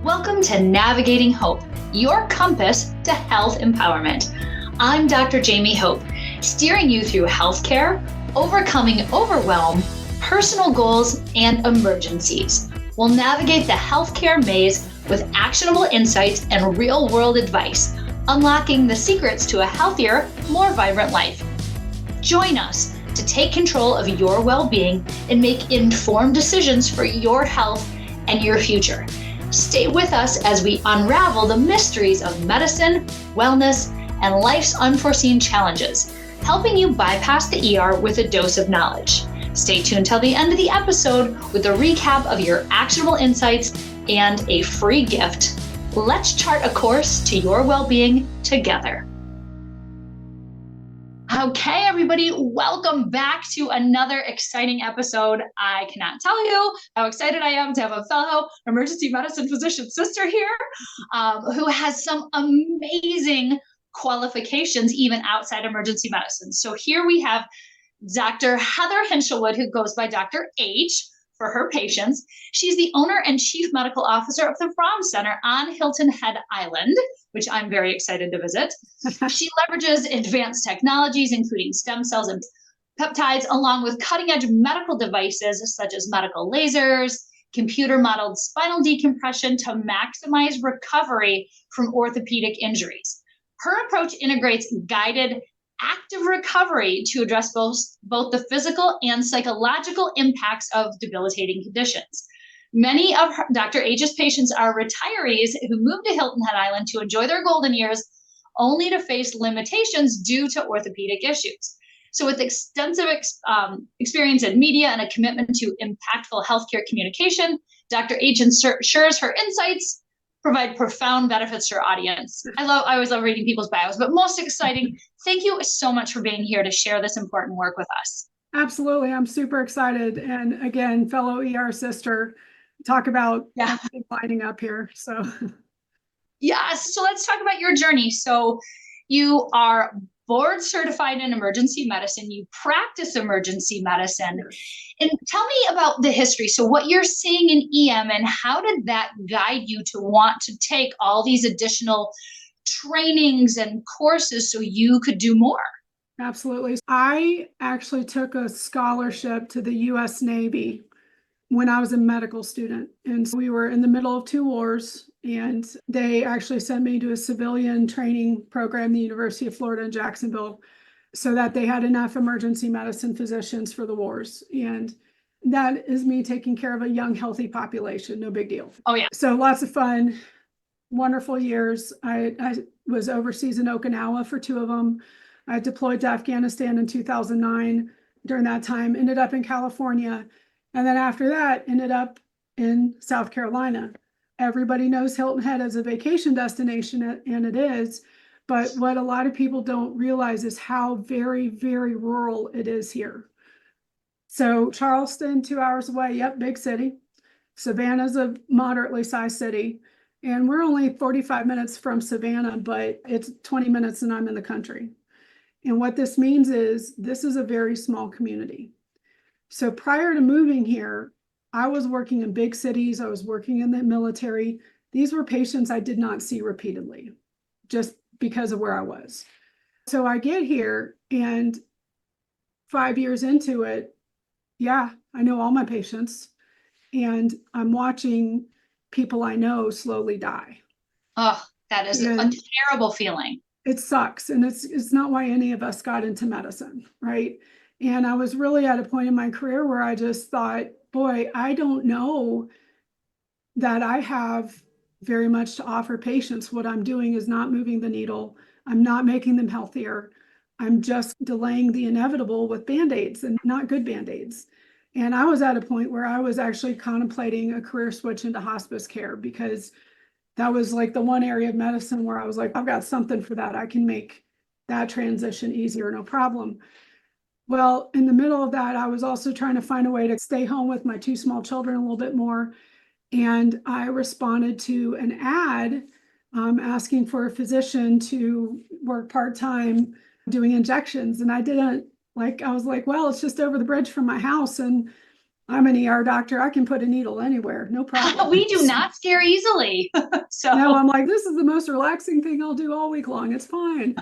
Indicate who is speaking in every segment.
Speaker 1: Welcome to Navigating Hope, your compass to health empowerment. I'm Dr. Jamie Hope, steering you through healthcare, overcoming overwhelm, personal goals, and emergencies. We'll navigate the healthcare maze with actionable insights and real-world advice, unlocking the secrets to a healthier, more vibrant life. Join us to take control of your well-being and make informed decisions for your health and your future. Stay with us as we unravel the mysteries of medicine, wellness, and life's unforeseen challenges, helping you bypass the ER with a dose of knowledge. Stay tuned till the end of the episode with a recap of your actionable insights and a free gift. Let's chart a course to your well-being together. Okay, everybody, welcome back to another exciting episode. I cannot tell you how excited I am to have a fellow emergency medicine physician sister here who has some amazing qualifications even outside emergency medicine. So here we have Dr. Heather Hinshelwood, who goes by Dr. H for her patients. She's the owner and chief medical officer of the Fraum Center on Hilton Head Island, which I'm very excited to visit. She leverages advanced technologies, including stem cells and peptides, along with cutting-edge medical devices such as medical lasers, computer-modeled spinal decompression to maximize recovery from orthopedic injuries. Her approach integrates guided active recovery to address both the physical and psychological impacts of debilitating conditions. Many of Dr. H's patients are retirees who moved to Hilton Head Island to enjoy their golden years, only to face limitations due to orthopedic issues. So with extensive experience in media and a commitment to impactful healthcare communication, Dr. H ensures her insights provide profound benefits to our audience. I always love reading people's bios, but most exciting, thank you so much for being here to share this important work with us.
Speaker 2: Absolutely. I'm super excited. And again, fellow ER sister, talk about lighting up here. So
Speaker 1: yes. So let's talk about your journey. So you are board certified in emergency medicine. You practice emergency medicine. And tell me about the history. So what you're seeing in EM and how did that guide you to want to take all these additional trainings and courses so you could do more?
Speaker 2: Absolutely. I actually took a scholarship to the U.S. Navy when I was a medical student. And so we were in the middle of two wars, and they actually sent me to a civilian training program at the University of Florida in Jacksonville so that they had enough emergency medicine physicians for the wars. And that is me taking care of a young, healthy population. No big deal.
Speaker 1: Oh, yeah.
Speaker 2: So lots of fun, wonderful years. I was overseas in Okinawa for two of them. I deployed to Afghanistan in 2009. During that time, ended up in California. And then after that, ended up in South Carolina. Everybody knows Hilton Head as a vacation destination, and it is. But what a lot of people don't realize is how very, very rural it is here. So Charleston, 2 hours away, yep, big city. Savannah's a moderately sized city. And we're only 45 minutes from Savannah, but it's 20 minutes and I'm in the country. And what this means is this is a very small community. So prior to moving here, I was working in big cities. I was working in the military. These were patients I did not see repeatedly, just because of where I was. So I get here and 5 years into it, I know all my patients and I'm watching people I know slowly die.
Speaker 1: Oh, that is a terrible feeling.
Speaker 2: It sucks. And it's not why any of us got into medicine, right? And I was really at a point in my career where I just thought, boy, I don't know that I have very much to offer patients. What I'm doing is not moving the needle. I'm not making them healthier. I'm just delaying the inevitable with Band-Aids and not good Band-Aids. And I was at a point where I was actually contemplating a career switch into hospice care because that was like the one area of medicine where I was like, I've got something for that. I can make that transition easier, no problem. Well, in the middle of that, I was also trying to find a way to stay home with my two small children a little bit more. And I responded to an ad asking for a physician to work part-time doing injections. And I was like, well, it's just over the bridge from my house. And I'm an ER doctor. I can put a needle anywhere, no problem.
Speaker 1: We do not scare easily.
Speaker 2: No,
Speaker 1: So,
Speaker 2: I'm like, this is the most relaxing thing I'll do all week long. It's fine.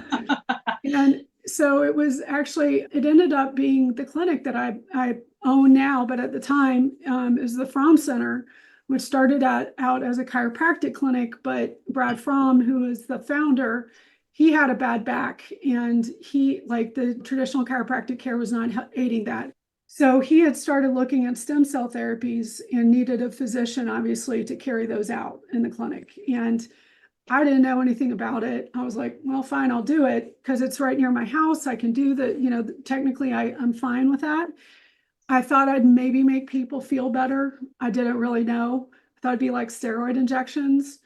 Speaker 2: And so it was actually, it ended up being the clinic that I own now, but at the time is the Fraum Center, which started out as a chiropractic clinic. But Brad Fraum, who is the founder, he had a bad back, and he, like, the traditional chiropractic care was not aiding that. So he had started looking at stem cell therapies and needed a physician, obviously, to carry those out in the clinic. And I didn't know anything about it. I was like, well, fine, I'll do it because it's right near my house. I can do technically I'm fine with that. I thought I'd maybe make people feel better. I didn't really know. I thought it'd be like steroid injections.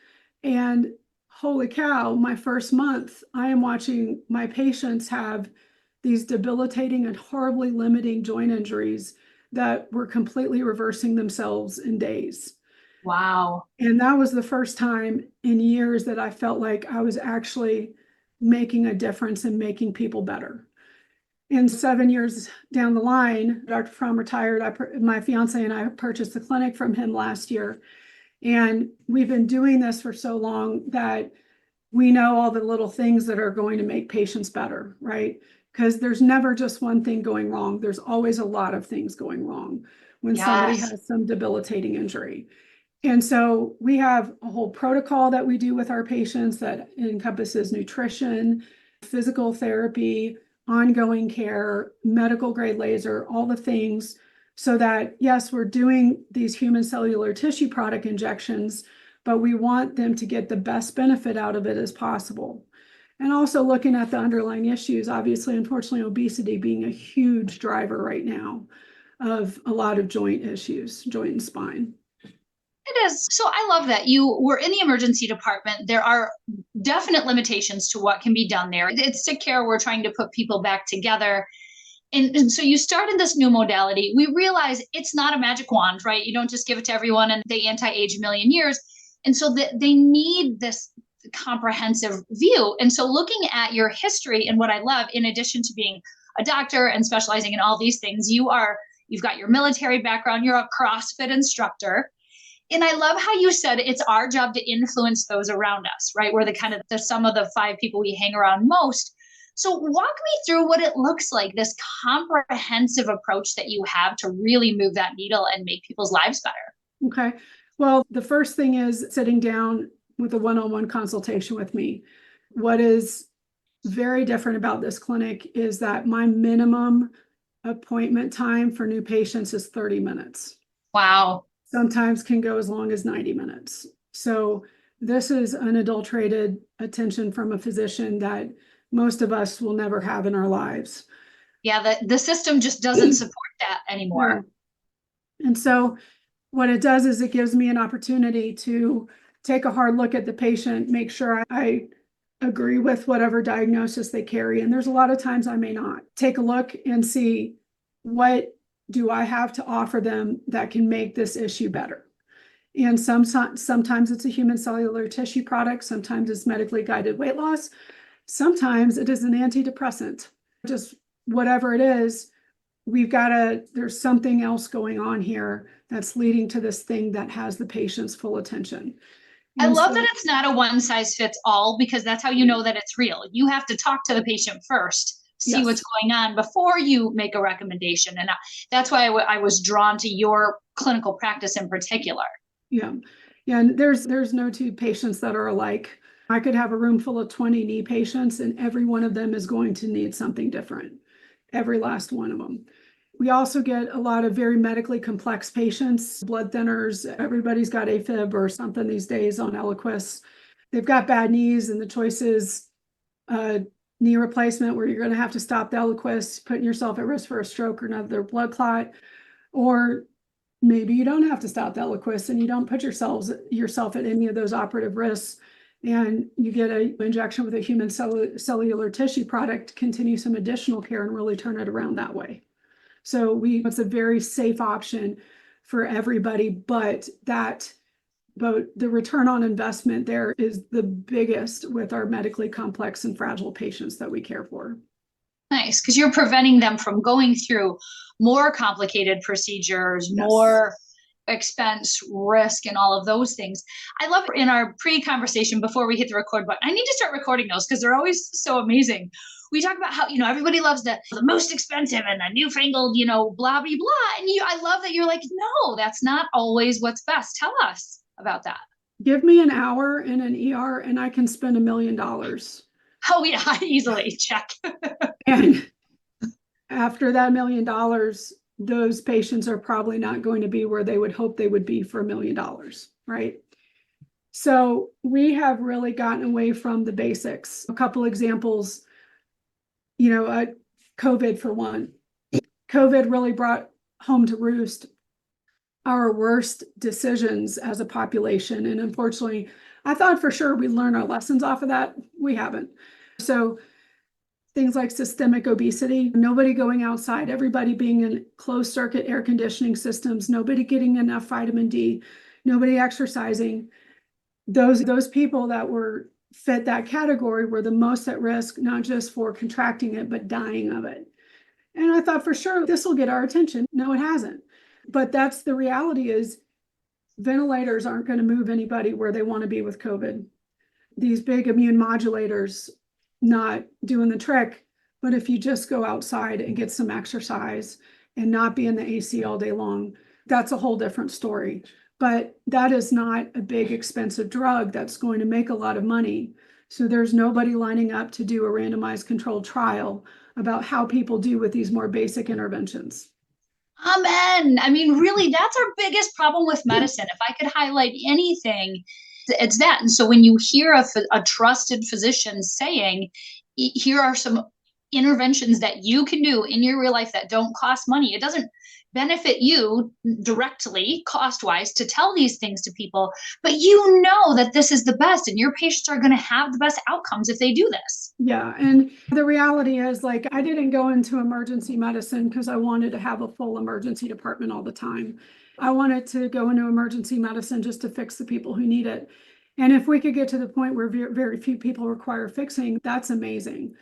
Speaker 2: And holy cow, my first month, I am watching my patients have these debilitating and horribly limiting joint injuries that were completely reversing themselves in days.
Speaker 1: wow.
Speaker 2: And that was the first time in years that I felt like I was actually making a difference and making people better. And 7 years down the line, Dr. Fromm retired. My fiance and I purchased the clinic from him last year. And we've been doing this for so long that we know all the little things that are going to make patients better, right? Because there's never just one thing going wrong. There's always a lot of things going wrong when somebody
Speaker 1: Yes.
Speaker 2: has some debilitating injury. And so we have a whole protocol that we do with our patients that encompasses nutrition, physical therapy, ongoing care, medical grade laser, all the things, so that, yes, we're doing these human cellular tissue product injections, but we want them to get the best benefit out of it as possible. And also looking at the underlying issues, obviously, unfortunately, obesity being a huge driver right now of a lot of joint issues, joint and spine.
Speaker 1: It is. So I love that you were in the emergency department. There are definite limitations to what can be done there. It's sick care. We're trying to put people back together. And so you started this new modality. We realize it's not a magic wand, right? You don't just give it to everyone and they anti-age a million years. And so they need this comprehensive view. And so looking at your history, and what I love, in addition to being a doctor and specializing in all these things, you've got your military background, you're a CrossFit instructor. And I love how you said it's our job to influence those around us, right? We're the sum of the five people we hang around most. So walk me through what it looks like, this comprehensive approach that you have to really move that needle and make people's lives better.
Speaker 2: Okay. Well, the first thing is sitting down with a one-on-one consultation with me. What is very different about this clinic is that my minimum appointment time for new patients is 30 minutes.
Speaker 1: Wow.
Speaker 2: Sometimes can go as long as 90 minutes. So this is unadulterated attention from a physician that most of us will never have in our lives.
Speaker 1: Yeah, the system just doesn't support that anymore.
Speaker 2: Yeah. And so what it does is it gives me an opportunity to take a hard look at the patient, make sure I agree with whatever diagnosis they carry. And there's a lot of times I may not. Take a look and see, what do I have to offer them that can make this issue better? And sometimes it's a human cellular tissue product. Sometimes it's medically guided weight loss. Sometimes it is an antidepressant. Just whatever it is, there's something else going on here that's leading to this thing that has the patient's full attention.
Speaker 1: I love that it's not a one size fits all, because that's how you know that it's real. You have to talk to the patient first, see
Speaker 2: Yes.
Speaker 1: what's going on before you make a recommendation. And that's why I was drawn to your clinical practice in particular.
Speaker 2: Yeah. Yeah. And there's no two patients that are alike. I could have a room full of 20 knee patients, and every one of them is going to need something different. Every last one of them. We also get a lot of very medically complex patients, blood thinners. Everybody's got AFib or something these days on Eliquis. They've got bad knees, and the choice is knee replacement, where you're going to have to stop the Eliquis, putting yourself at risk for a stroke or another blood clot. Or maybe you don't have to stop the Eliquis and you don't put yourself at any of those operative risks, and you get an injection with a human cellular tissue product to continue some additional care and really turn it around that way. So it's a very safe option for everybody, but the return on investment there is the biggest with our medically complex and fragile patients that we care for.
Speaker 1: Nice, because you're preventing them from going through more complicated procedures,
Speaker 2: Yes.
Speaker 1: more expense, risk, and all of those things. I love in our pre-conversation before we hit the record button. I need to start recording those because they're always so amazing. We talk about how, everybody loves the most expensive and the newfangled, blah, blah, blah. And I love that you're like, no, that's not always what's best. Tell us about that.
Speaker 2: Give me an hour in an ER and I can spend $1 million.
Speaker 1: Oh yeah, easily. Check.
Speaker 2: And after that $1 million, those patients are probably not going to be where they would hope they would be for $1 million, right? So we have really gotten away from the basics. A couple examples, COVID for one. COVID really brought home to roost our worst decisions as a population. And unfortunately, I thought for sure we'd learn our lessons off of that. We haven't. So things like systemic obesity, nobody going outside, everybody being in closed circuit air conditioning systems, nobody getting enough vitamin D, nobody exercising. Those people that were fit that category were the most at risk, not just for contracting it, but dying of it. And I thought for sure this will get our attention. No, it hasn't. But that's the reality is ventilators aren't going to move anybody where they want to be with COVID. These big immune modulators not doing the trick. But if you just go outside and get some exercise and not be in the AC all day long, that's a whole different story. But that is not a big expensive drug that's going to make a lot of money. So there's nobody lining up to do a randomized controlled trial about how people do with these more basic interventions.
Speaker 1: Amen. I mean, really, that's our biggest problem with medicine. If I could highlight anything, it's that. And so when you hear a trusted physician saying, here are some interventions that you can do in your real life that don't cost money, it doesn't benefit you directly cost wise to tell these things to people, but you know that this is the best and your patients are going to have the best outcomes if they do this.
Speaker 2: Yeah. And the reality is, like, I didn't go into emergency medicine because I wanted to have a full emergency department all the time. I wanted to go into emergency medicine just to fix the people who need it. And if we could get to the point where very few people require fixing, that's amazing.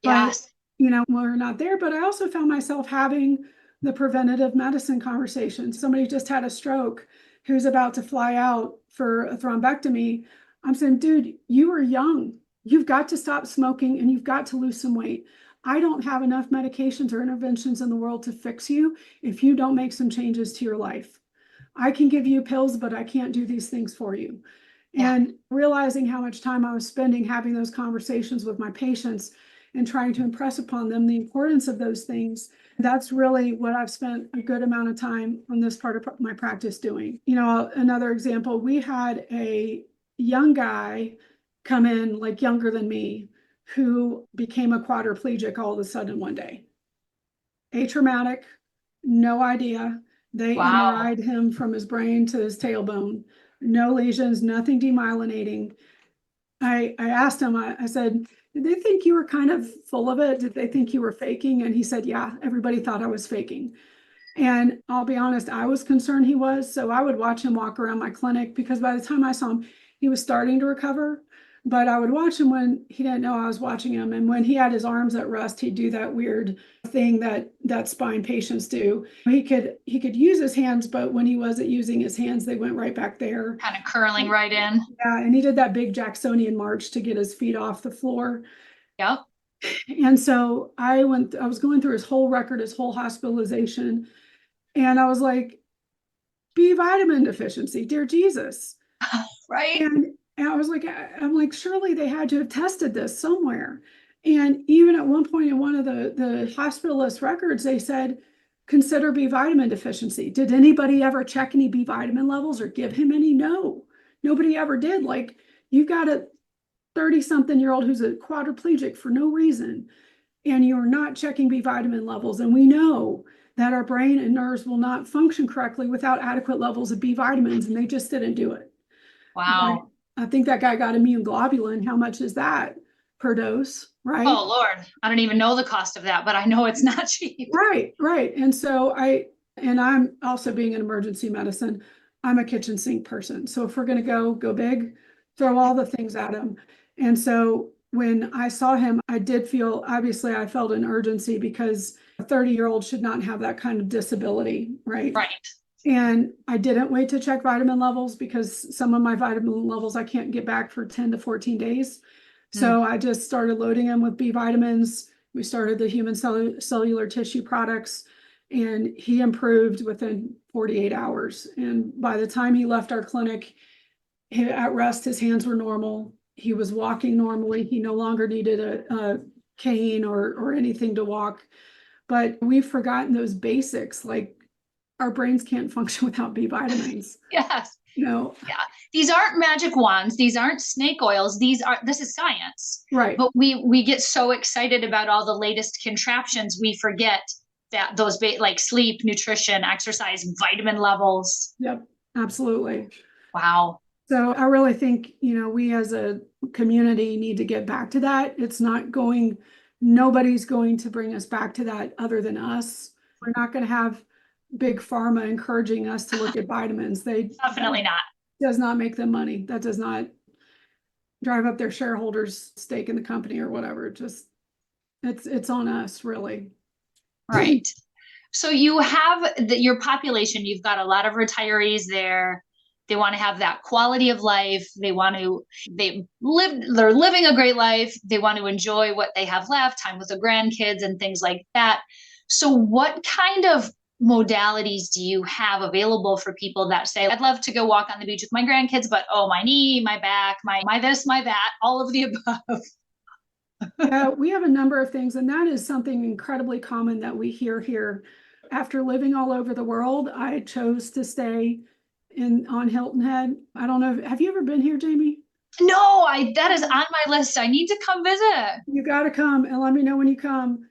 Speaker 1: Yes.
Speaker 2: But, we're not there. But I also found myself having the preventative medicine conversation. Somebody just had a stroke who's about to fly out for a thrombectomy. I'm saying, dude, you are young. You've got to stop smoking and you've got to lose some weight. I don't have enough medications or interventions in the world to fix you if you don't make some changes to your life. I can give you pills, but I can't do these things for you.
Speaker 1: Yeah.
Speaker 2: And realizing how much time I was spending having those conversations with my patients and trying to impress upon them the importance of those things, that's really what I've spent a good amount of time on this part of my practice doing. Another example, we had a young guy come in, like younger than me, who became a quadriplegic all of a sudden one day. Atraumatic, no idea. They
Speaker 1: Wow.
Speaker 2: MRI'd him from his brain to his tailbone. No lesions, nothing demyelinating. I asked him, I said, did they think you were kind of full of it? Did they think you were faking? And he said, yeah, everybody thought I was faking. And I'll be honest, I was concerned he was. So I would watch him walk around my clinic because by the time I saw him, he was starting to recover. But I would watch him when he didn't know I was watching him. And when he had his arms at rest, he'd do that weird thing that spine patients do. He could use his hands, but when he wasn't using his hands, they went right back there.
Speaker 1: Kind of curling right in.
Speaker 2: Yeah, and he did that big Jacksonian march to get his feet off the floor.
Speaker 1: Yep.
Speaker 2: And so I was going through his whole record, his whole hospitalization. And I was like, B vitamin deficiency, dear Jesus.
Speaker 1: Right.
Speaker 2: And I was like, I'm like, surely they had to have tested this somewhere. And even at one point in one of the hospitalist records, they said, consider B vitamin deficiency. Did anybody ever check any B vitamin levels or give him any? No, nobody ever did. Like, you've got a 30-something-year-old who's a quadriplegic for no reason, and you're not checking B vitamin levels. And we know that our brain and nerves will not function correctly without adequate levels of B vitamins, and they just didn't do it.
Speaker 1: Wow.
Speaker 2: I think that guy got immune globulin. How much is that per dose? Right.
Speaker 1: Oh, Lord. I don't even know the cost of that, but I know it's not cheap.
Speaker 2: Right. And so I'm also being in emergency medicine. I'm a kitchen sink person. So if we're going to go big, throw all the things at them. And so when I saw him, I did feel, obviously, I felt an urgency because a 30-year-old should not have that kind of disability, right?
Speaker 1: Right.
Speaker 2: And I didn't wait to check vitamin levels because some of my vitamin levels I can't get back for 10 to 14 days. So I just started loading him with B vitamins. We started the human cellular tissue products, and he improved within 48 hours. And by the time he left our clinic, at rest, his hands were normal. He was walking normally. He no longer needed a cane or anything to walk. But we've forgotten those basics, like our brains can't function without B vitamins.
Speaker 1: Yes.
Speaker 2: No.
Speaker 1: Yeah. These aren't magic wands. These aren't snake oils. This is science.
Speaker 2: Right.
Speaker 1: But we get so excited about all the latest contraptions, we forget that those like sleep, nutrition, exercise, vitamin levels.
Speaker 2: Yep. Absolutely.
Speaker 1: Wow.
Speaker 2: So I really think, we as a community need to get back to that. Nobody's going to bring us back to that other than us. We're not going to have big pharma encouraging us to look at vitamins.
Speaker 1: Definitely not.
Speaker 2: Does not make them money. That does not drive up their shareholders' stake in the company or whatever. It's on us, really.
Speaker 1: Right. So you have your population, you've got a lot of retirees there. They want to have that quality of life. They're living a great life. They want to enjoy what they have left, time with the grandkids and things like that. So what kind of modalities do you have available for people that say, I'd love to go walk on the beach with my grandkids, but oh, my knee, my back, my this, my that, all of the above?
Speaker 2: Yeah, we have a number of things, and that is something incredibly common that we hear here. After living all over the world, I chose to stay on Hilton Head. I don't know. Have you ever been here, Jamie?
Speaker 1: No, that is on my list. I need to come visit.
Speaker 2: You got to come and let me know when you come.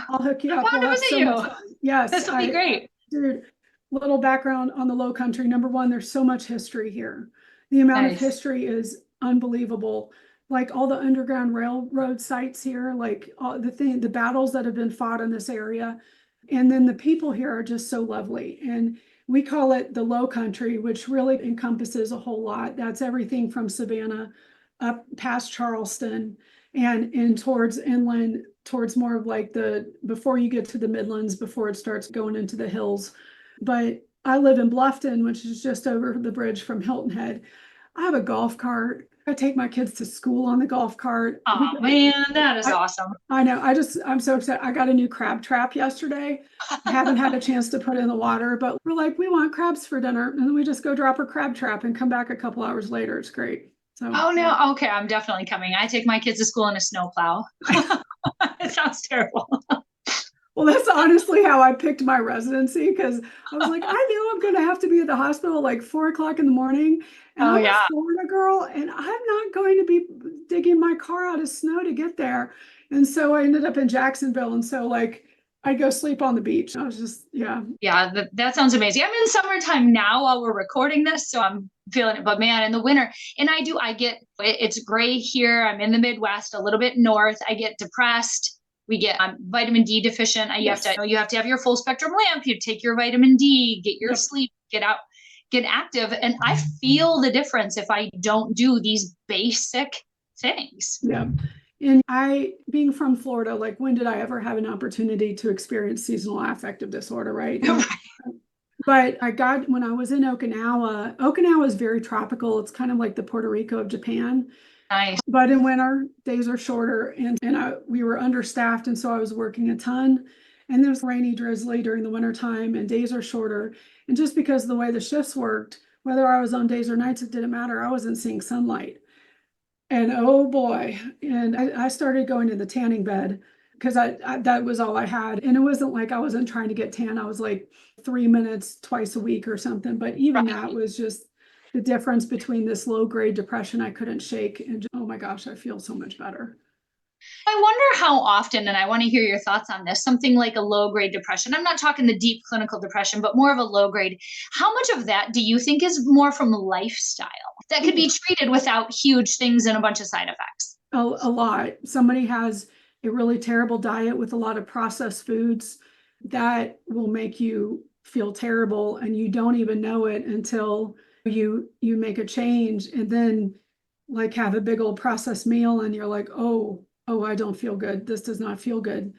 Speaker 2: I'll hook you up.
Speaker 1: I want to visit you.
Speaker 2: Yes.
Speaker 1: This will be great.
Speaker 2: Dude, little background on the Low Country. Number one, there's so much history here. The amount of history is unbelievable. Like all the Underground Railroad sites here, like all the battles that have been fought in this area. And then the people here are just so lovely. And we call it the Low Country, which really encompasses a whole lot. That's everything from Savannah up past Charleston and towards inland, towards more of like before you get to the Midlands, before it starts going into the hills. But I live in Bluffton, which is just over the bridge from Hilton Head. I have a golf cart. I take my kids to school on the golf cart.
Speaker 1: Oh man, that is awesome.
Speaker 2: I know. I'm so upset. I got a new crab trap yesterday. I haven't had a chance to put it in the water, but we're like, we want crabs for dinner. And then we just go drop our crab trap and come back a couple hours later. It's great. So,
Speaker 1: oh no. Okay. I'm definitely coming. I take my kids to school in a snowplow. It sounds terrible.
Speaker 2: Well, that's honestly how I picked my residency, because I was like, I know I'm going to have to be at the hospital like 4 o'clock in the morning. And I'm a Florida girl, and I'm not going to be digging my car out of snow to get there. And so I ended up in Jacksonville. And so I go sleep on the beach. I was just, yeah.
Speaker 1: Yeah, that sounds amazing. I'm in summertime now while we're recording this, so I'm feeling it. But man, in the winter, and it's gray here. I'm in the Midwest, a little bit north. I get depressed. We get vitamin D deficient. You have to have your full spectrum lamp. You take your vitamin D, get your sleep, get out, get active. And I feel the difference if I don't do these basic things.
Speaker 2: Yeah. And being from Florida, like, when did I ever have an opportunity to experience seasonal affective disorder, right? But when I was in Okinawa is very tropical. It's kind of like the Puerto Rico of Japan.
Speaker 1: Nice.
Speaker 2: But in winter, days are shorter, and we were understaffed, and so I was working a ton. And it was rainy, drizzly during the winter time, and days are shorter. And just because of the way the shifts worked, whether I was on days or nights, it didn't matter. I wasn't seeing sunlight. And oh boy, and I started going to the tanning bed because that was all I had. And it wasn't like I wasn't trying to get tan. I was like 3 minutes twice a week or something. But even that was just the difference between this low grade depression I couldn't shake and oh my gosh, I feel so much better.
Speaker 1: I wonder how often, and I want to hear your thoughts on this, something like a low grade depression. I'm not talking the deep clinical depression, but more of a low grade. How much of that do you think is more from lifestyle that could be treated without huge things and a bunch of side effects?
Speaker 2: A lot. Somebody has a really terrible diet with a lot of processed foods that will make you feel terrible, and you don't even know it until you make a change. And then like have a big old processed meal and you're like, oh, I don't feel good. This does not feel good.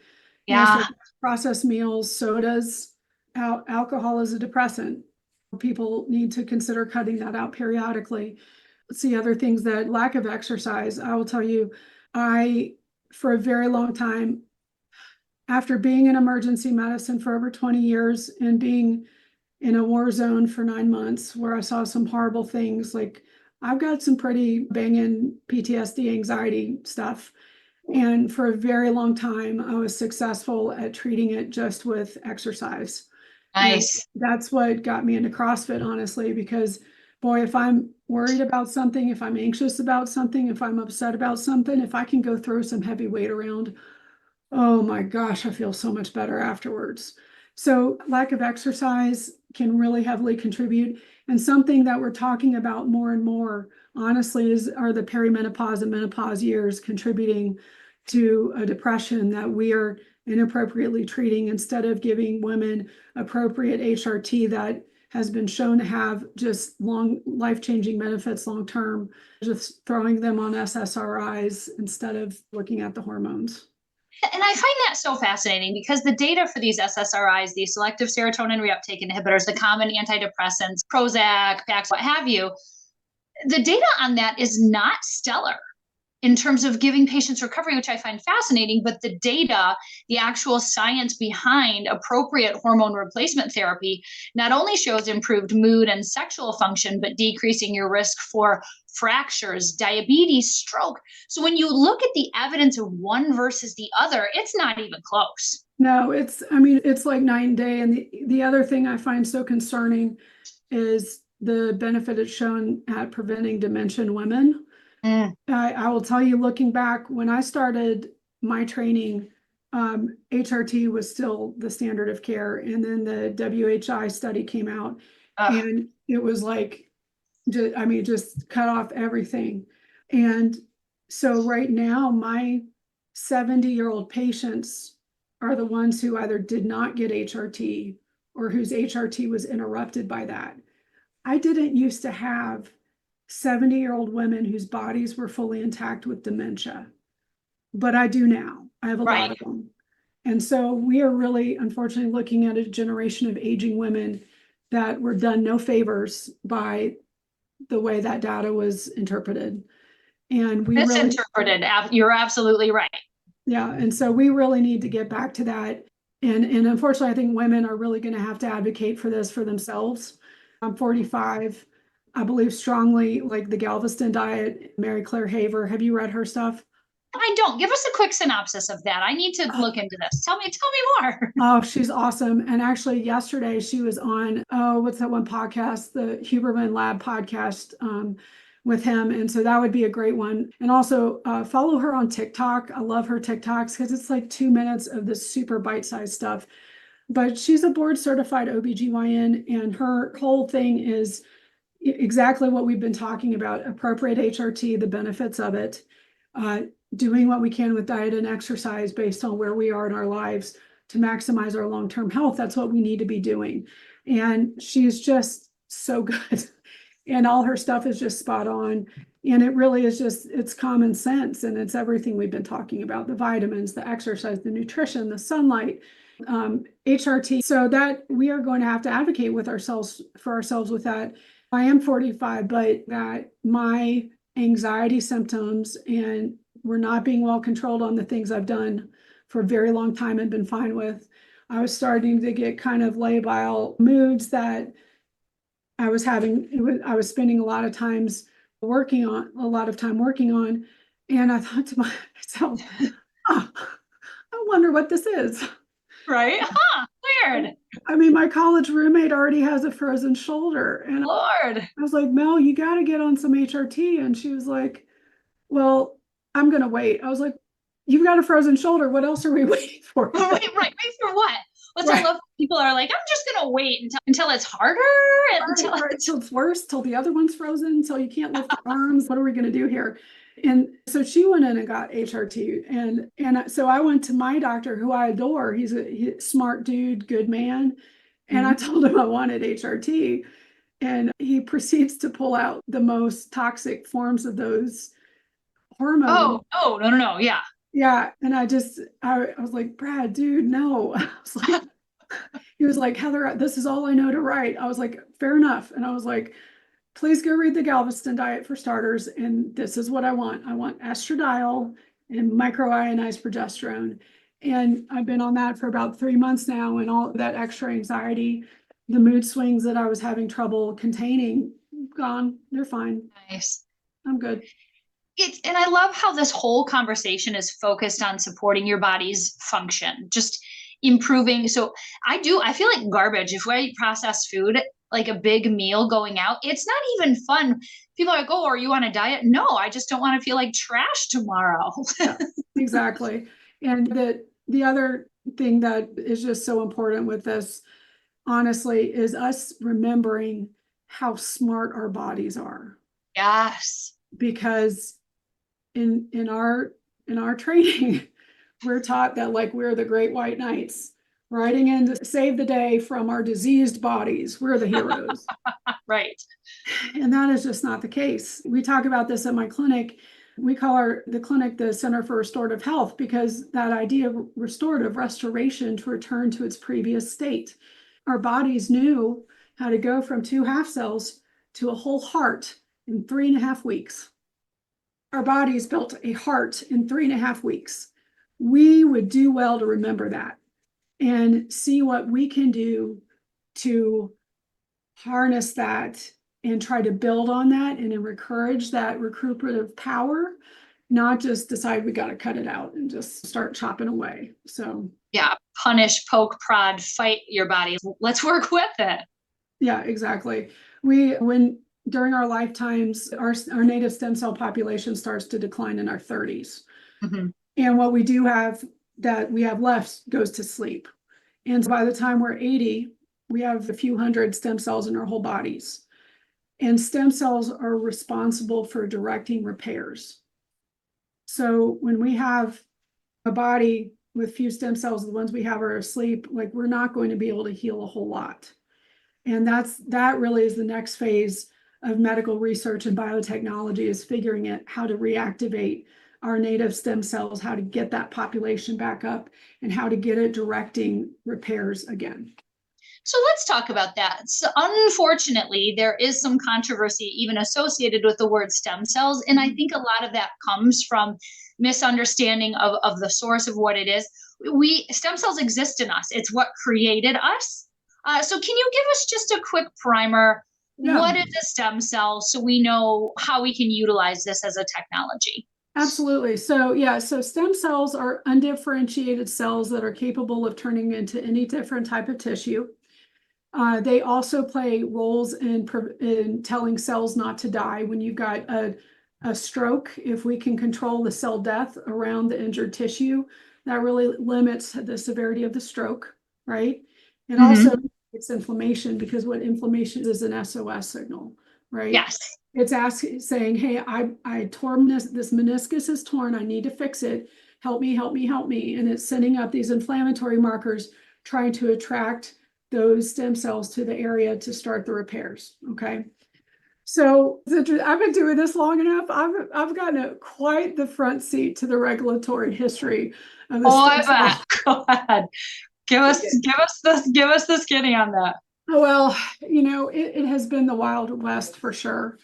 Speaker 2: So
Speaker 1: Yeah.
Speaker 2: processed meals, sodas, alcohol is a depressant. People need to consider cutting that out periodically. See other things, that lack of exercise. I will tell you, for a very long time, after being in emergency medicine for over 20 years and being in a war zone for 9 months where I saw some horrible things, like I've got some pretty banging PTSD, anxiety stuff. And for a very long time, I was successful at treating it just with exercise. And
Speaker 1: Nice.
Speaker 2: that's what got me into CrossFit, honestly, because boy, if I'm worried about something, if I'm anxious about something, if I'm upset about something, if I can go throw some heavy weight around, oh my gosh, I feel so much better afterwards. So lack of exercise can really heavily contribute. And something that we're talking about more and more, honestly, are the perimenopause and menopause years contributing to a depression that we are inappropriately treating, instead of giving women appropriate HRT that has been shown to have just long life-changing benefits long term, just throwing them on SSRIs instead of looking at the hormones.
Speaker 1: And I find that so fascinating because the data for these SSRIs, these selective serotonin reuptake inhibitors, the common antidepressants, Prozac, Pax, what have you, the data on that is not stellar in terms of giving patients recovery, which I find fascinating. But the data, the actual science behind appropriate hormone replacement therapy, not only shows improved mood and sexual function, but decreasing your risk for fractures, diabetes, stroke. So when you look at the evidence of one versus the other, it's not even close.
Speaker 2: No, it's like night and day. And the other thing I find so concerning is the benefit it's shown at preventing dementia in women. I will tell you, looking back, when I started my training, HRT was still the standard of care. And then the WHI study came out, and it was like, just cut off everything. And so right now, my 70-year-old patients are the ones who either did not get HRT or whose HRT was interrupted by that. I didn't used to have 70-year-old women whose bodies were fully intact with dementia, but I do now. I have a lot of them. And so we are really, unfortunately, looking at a generation of aging women that were done no favors by the way that data was interpreted. And we
Speaker 1: misinterpreted. You're absolutely right.
Speaker 2: Yeah. And so we really need to get back to that. And unfortunately, I think women are really going to have to advocate for this for themselves. I'm 45. I believe strongly, like the Galveston diet, Mary Claire Haver. Have you read her stuff?
Speaker 1: I don't. Give us a quick synopsis of that. I need to look into this. Tell me more.
Speaker 2: Oh, she's awesome. And actually yesterday she was on, what's that one podcast? The Huberman Lab podcast with him. And so that would be a great one. And also follow her on TikTok. I love her TikToks because it's like 2 minutes of this super bite-sized stuff. But she's a board certified OBGYN, and her whole thing is exactly what we've been talking about: appropriate HRT, the benefits of it, doing what we can with diet and exercise based on where we are in our lives to maximize our long-term health. That's what we need to be doing. And she's just so good. And all her stuff is just spot on. And it really is it's common sense. And it's everything we've been talking about: the vitamins, the exercise, the nutrition, the sunlight, HRT. So that we are going to have to advocate for ourselves with that. I am 45, but that my anxiety symptoms and were not being well controlled on the things I've done for a very long time and been fine with. I was starting to get kind of labile moods that I was having. I was spending a lot of time working on, and I thought to myself, oh, I wonder what this is.
Speaker 1: Right? Weird.
Speaker 2: I mean, my college roommate already has a frozen shoulder, and
Speaker 1: Lord,
Speaker 2: I was like, Mel, you got to get on some HRT. And she was like, well, I'm going to wait. I was like, you've got a frozen shoulder. What else are we waiting for?
Speaker 1: Right. Wait for what? What's I love? People are like, I'm just going to wait until it's harder.
Speaker 2: Until it's worse, till the other one's frozen, until you can't lift your arms. What are we going to do here? And so she went in and got HRT. And so I went to my doctor, who I adore. He's a smart dude, good man. And I told him I wanted HRT. And he proceeds to pull out the most toxic forms of those hormones.
Speaker 1: Oh, no, no, no. Yeah.
Speaker 2: Yeah. And I was like, Brad, dude, no. I was like, he was like, Heather, this is all I know to write. I was like, fair enough. And I was like, please go read the Galveston diet for starters. And this is what I want. I want estradiol and microionized progesterone. And I've been on that for about 3 months now, and all of that extra anxiety, the mood swings that I was having trouble containing, gone. They're fine.
Speaker 1: Nice.
Speaker 2: I'm good.
Speaker 1: And I love how this whole conversation is focused on supporting your body's function, just improving. So I feel like garbage. If I eat processed food, like a big meal going out, it's not even fun. People are like, oh, are you on a diet? No, I just don't want to feel like trash tomorrow.
Speaker 2: Yeah, exactly. And the other thing that is just so important with this, honestly, is us remembering how smart our bodies are.
Speaker 1: Yes.
Speaker 2: Because in our training, we're taught that like we're the great white knights riding in to save the day from our diseased bodies. We're the heroes.
Speaker 1: Right.
Speaker 2: And that is just not the case. We talk about this at my clinic. We call the clinic the Center for Restorative Health, because that idea of restoration to return to its previous state. Our bodies knew how to go from 2 half cells to a whole heart in 3.5 weeks. Our bodies built a heart in 3.5 weeks. We would do well to remember that and see what we can do to harness that and try to build on that and encourage that recuperative power, not just decide we got to cut it out and just start chopping away. So
Speaker 1: yeah, punish, poke, prod, fight your body. Let's work with it.
Speaker 2: Yeah, exactly. During our lifetimes, our native stem cell population starts to decline in our 30s.
Speaker 1: Mm-hmm.
Speaker 2: And what we do have that we have left goes to sleep. And by the time we're 80, we have a few hundred stem cells in our whole bodies. And stem cells are responsible for directing repairs. So when we have a body with few stem cells, the ones we have are asleep, like we're not going to be able to heal a whole lot. And that really is the next phase of medical research and biotechnology, is figuring out how to reactivate our native stem cells, how to get that population back up, and how to get it directing repairs again.
Speaker 1: So let's talk about that. So unfortunately, there is some controversy even associated with the word stem cells. And I think a lot of that comes from misunderstanding of the source of what it is. Stem cells exist in us. It's what created us. So can you give us just a quick primer? Yeah. What is a stem cell, so we know how we can utilize this as a technology?
Speaker 2: Absolutely. So stem cells are undifferentiated cells that are capable of turning into any different type of tissue. They also play roles in telling cells not to die. When you've got a stroke, if we can control the cell death around the injured tissue, that really limits the severity of the stroke, right? It also it's inflammation, because what inflammation is an SOS signal, right?
Speaker 1: Yes.
Speaker 2: It's saying, hey, I tore this meniscus is torn. I need to fix it. Help me, help me, help me. And it's sending up these inflammatory markers, trying to attract those stem cells to the area to start the repairs. Okay. So I've been doing this long enough. I've gotten quite the front seat to the regulatory history of this.
Speaker 1: Oh, I bet. Go ahead. Give us the skinny on that.
Speaker 2: Well, it has been the Wild West for sure.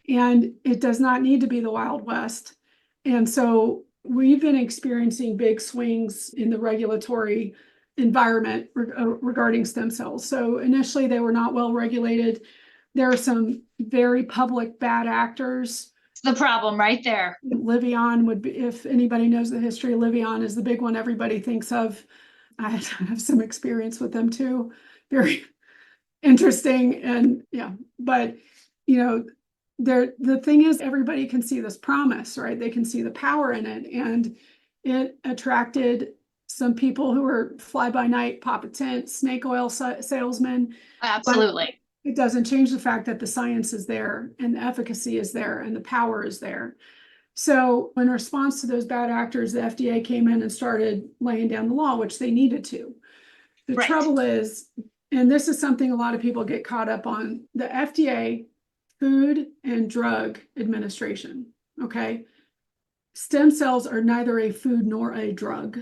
Speaker 2: And it does not need to be the Wild West. And so we've been experiencing big swings in the regulatory environment regarding stem cells. So initially they were not well regulated. There are some very public bad actors.
Speaker 1: It's the problem right there.
Speaker 2: Livion would be, if anybody knows the history, Livion is the big one everybody thinks of. I have some experience with them too. Very interesting. And yeah, but the thing is, everybody can see this promise, right? They can see the power in it. And it attracted some people who were fly-by-night, pop-a-tent, snake oil salesmen.
Speaker 1: Absolutely.
Speaker 2: It doesn't change the fact that the science is there and the efficacy is there and the power is there. So in response to those bad actors, the FDA came in and started laying down the law, which they needed to. The trouble is, And this is something a lot of people get caught up on. The FDA, Food and Drug Administration, okay? Stem cells are neither a food nor a drug.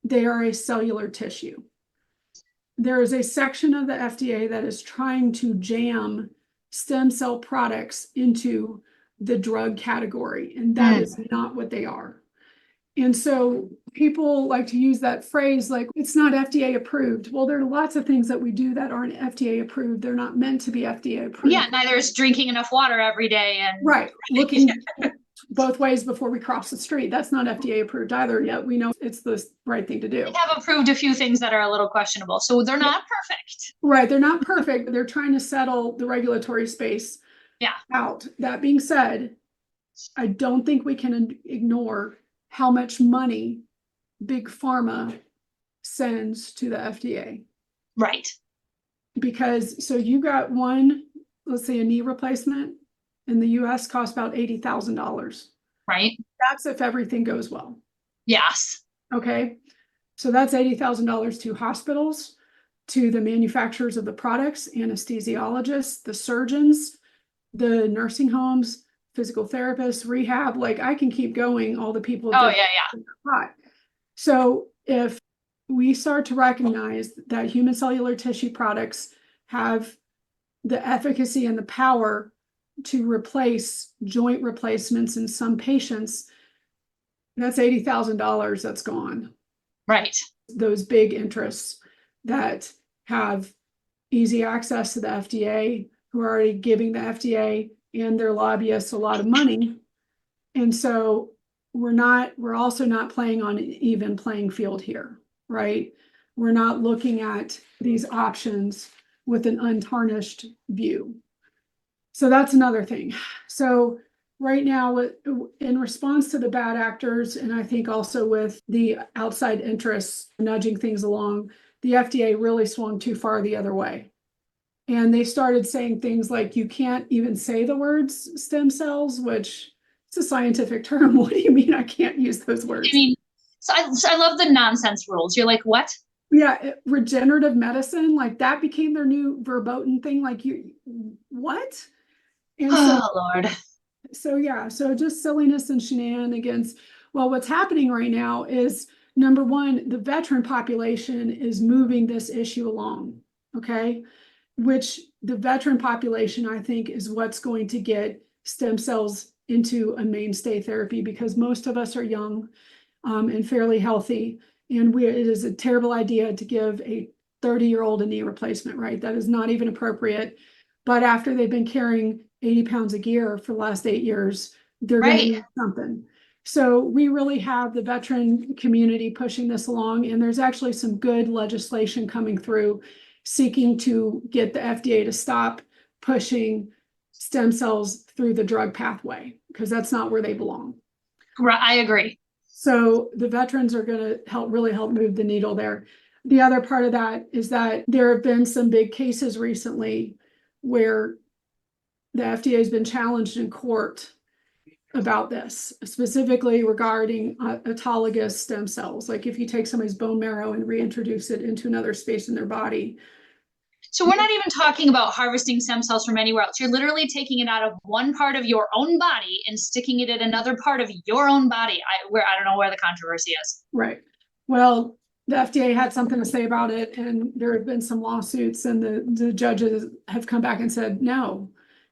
Speaker 2: They are a cellular tissue. There is a section of the FDA that is trying to jam stem cell products into the drug category, and that is not what they are. And so people like to use that phrase like, it's not FDA approved. Well, there are lots of things that we do that aren't FDA approved. They're not meant to be FDA approved.
Speaker 1: Yeah, neither is drinking enough water every day. And
Speaker 2: right. Looking both ways before we cross the street. That's not FDA approved either, yet we know it's the right thing to do.
Speaker 1: They have approved a few things that are a little questionable. So they're not perfect.
Speaker 2: Right. They're not perfect. They're trying to settle the regulatory space out. That being said, I don't think we can ignore how much money Big Pharma sends to the FDA.
Speaker 1: Right.
Speaker 2: Because so you got one, let's say a knee replacement in the US costs about $80,000.
Speaker 1: Right.
Speaker 2: That's if everything goes well.
Speaker 1: Yes.
Speaker 2: Okay. So that's $80,000 to hospitals, to the manufacturers of the products, anesthesiologists, the surgeons, the nursing homes, physical therapists, rehab, like I can keep going, all the people.
Speaker 1: Oh, yeah.
Speaker 2: So if we start to recognize that human cellular tissue products have the efficacy and the power to replace joint replacements in some patients, that's $80,000 that's gone.
Speaker 1: Right.
Speaker 2: Those big interests that have easy access to the FDA, who are already giving the FDA and their lobbyists a lot of money. And so we're also not playing on an even playing field here, right? We're not looking at these options with an untarnished view. So that's another thing. So right now, in response to the bad actors, and I think also with the outside interests nudging things along, the FDA really swung too far the other way. And they started saying things like, you can't even say the words stem cells, which it's a scientific term. What do you mean I can't use those words?
Speaker 1: I mean, so I love the nonsense rules. You're like, what?
Speaker 2: Yeah, regenerative medicine, like that became their new verboten thing. Like what? And
Speaker 1: Lord.
Speaker 2: So just silliness and shenanigans. Well, what's happening right now is, number one, the veteran population is moving this issue along, okay? Which the veteran population, I think, is what's going to get stem cells into a mainstay therapy, because most of us are young and fairly healthy. And it is a terrible idea to give a 30-year-old a knee replacement, right? That is not even appropriate. But after they've been carrying 80 pounds of gear for the last 8 years, they're going to need something. So we really have the veteran community pushing this along. And there's actually some good legislation coming through seeking to get the FDA to stop pushing stem cells through the drug pathway, because that's not where they belong.
Speaker 1: Right, I agree.
Speaker 2: So the veterans are going to really help move the needle there. The other part of that is that there have been some big cases recently where the FDA has been challenged in court about this, specifically regarding autologous stem cells. Like if you take somebody's bone marrow and reintroduce it into another space in their body.
Speaker 1: So we're not even talking about harvesting stem cells from anywhere else. You're literally taking it out of one part of your own body and sticking it in another part of your own body. I don't know where the controversy is.
Speaker 2: Right. Well, the FDA had something to say about it, and there have been some lawsuits, and the judges have come back and said, no,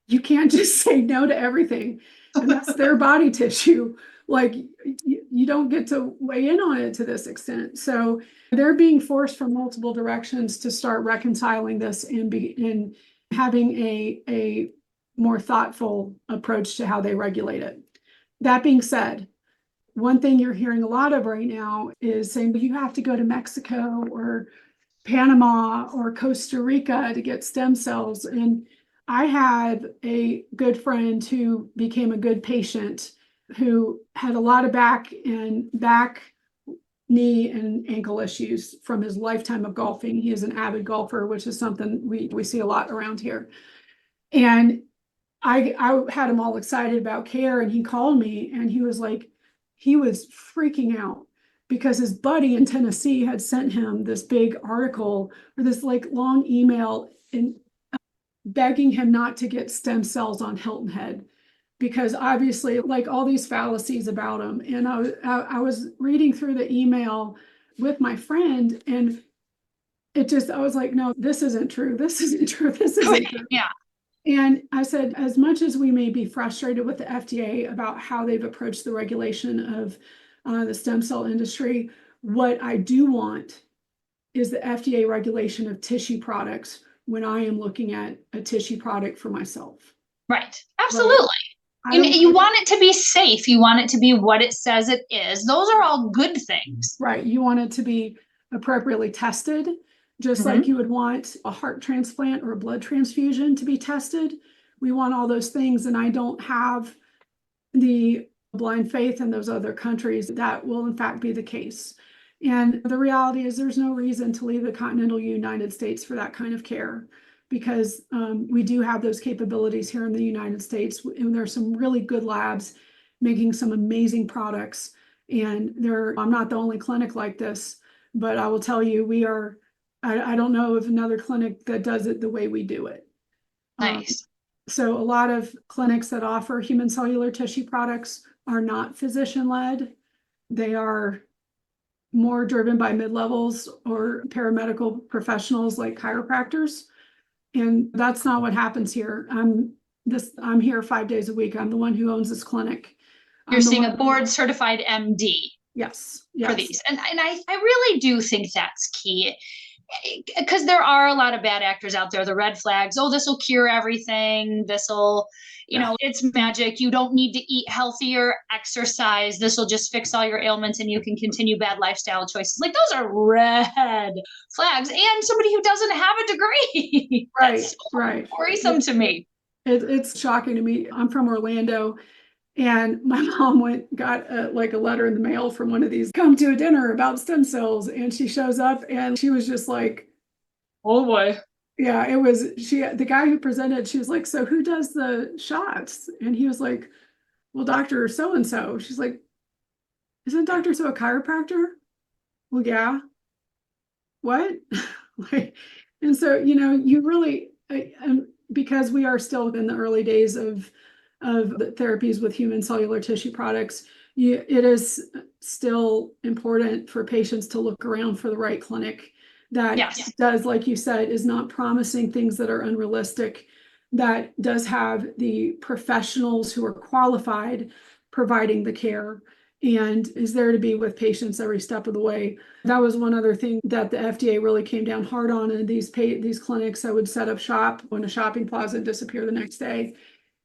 Speaker 2: you can't just say no to everything. And that's their body tissue. Like you don't get to weigh in on it to this extent. So they're being forced from multiple directions to start reconciling this and having a more thoughtful approach to how they regulate it. That being said, one thing you're hearing a lot of right now is saying, but you have to go to Mexico or Panama or Costa Rica to get stem cells. And I had a good friend who became a good patient who had a lot of back, knee, and ankle issues from his lifetime of golfing. He is an avid golfer, which is something we see a lot around here. And I had him all excited about care, and he called me and he was like, he was freaking out because his buddy in Tennessee had sent him this big article or this like long email in begging him not to get stem cells on Hilton Head because obviously like all these fallacies about him. And I was reading through the email with my friend and I was like, no, this isn't true. This isn't true. This isn't true.
Speaker 1: Yeah.
Speaker 2: And I said, as much as we may be frustrated with the FDA about how they've approached the regulation of the stem cell industry, what I do want is the FDA regulation of tissue products when I am looking at a tissue product for myself.
Speaker 1: Right. Absolutely. You want it to be safe. You want it to be what it says it is. Those are all good things.
Speaker 2: Right. You want it to be appropriately tested, just like you would want a heart transplant or a blood transfusion to be tested. We want all those things. And I don't have the blind faith in those other countries that will in fact be the case. And the reality is there's no reason to leave the continental United States for that kind of care because we do have those capabilities here in the United States. And there are some really good labs making some amazing products. And I'm not the only clinic like this, but I will tell you, I don't know of another clinic that does it the way we do it.
Speaker 1: Nice.
Speaker 2: So a lot of clinics that offer human cellular tissue products are not physician-led. They are more driven by mid-levels or paramedical professionals like chiropractors. And that's not what happens here. I'm here 5 days a week. I'm the one who owns this clinic.
Speaker 1: You're seeing a board certified MD.
Speaker 2: Yes.
Speaker 1: For these. And I really do think that's key. Because there are a lot of bad actors out there, the red flags. Oh, this will cure everything. This will, it's magic. You don't need to eat healthier, exercise. This will just fix all your ailments and you can continue bad lifestyle choices. Like those are red flags. And somebody who doesn't have a degree.
Speaker 2: Right, right.
Speaker 1: Worrisome to me.
Speaker 2: It's shocking to me. I'm from Orlando. And my mom got a letter in the mail from one of these, come to a dinner about stem cells. And she shows up and she was just like,
Speaker 1: oh boy.
Speaker 2: Yeah, the guy who presented, she was like, so who does the shots? And he was like, well, Dr. So-and-so. She's like, isn't Dr. So a chiropractor? Well, yeah. What? And so, you really, because we are still in the early days of the therapies with human cellular tissue products, it is still important for patients to look around for the right clinic that does, like you said, is not promising things that are unrealistic, that does have the professionals who are qualified providing the care and is there to be with patients every step of the way. That was one other thing that the FDA really came down hard on in these clinics. I would set up shop in a shopping plaza and disappear the next day.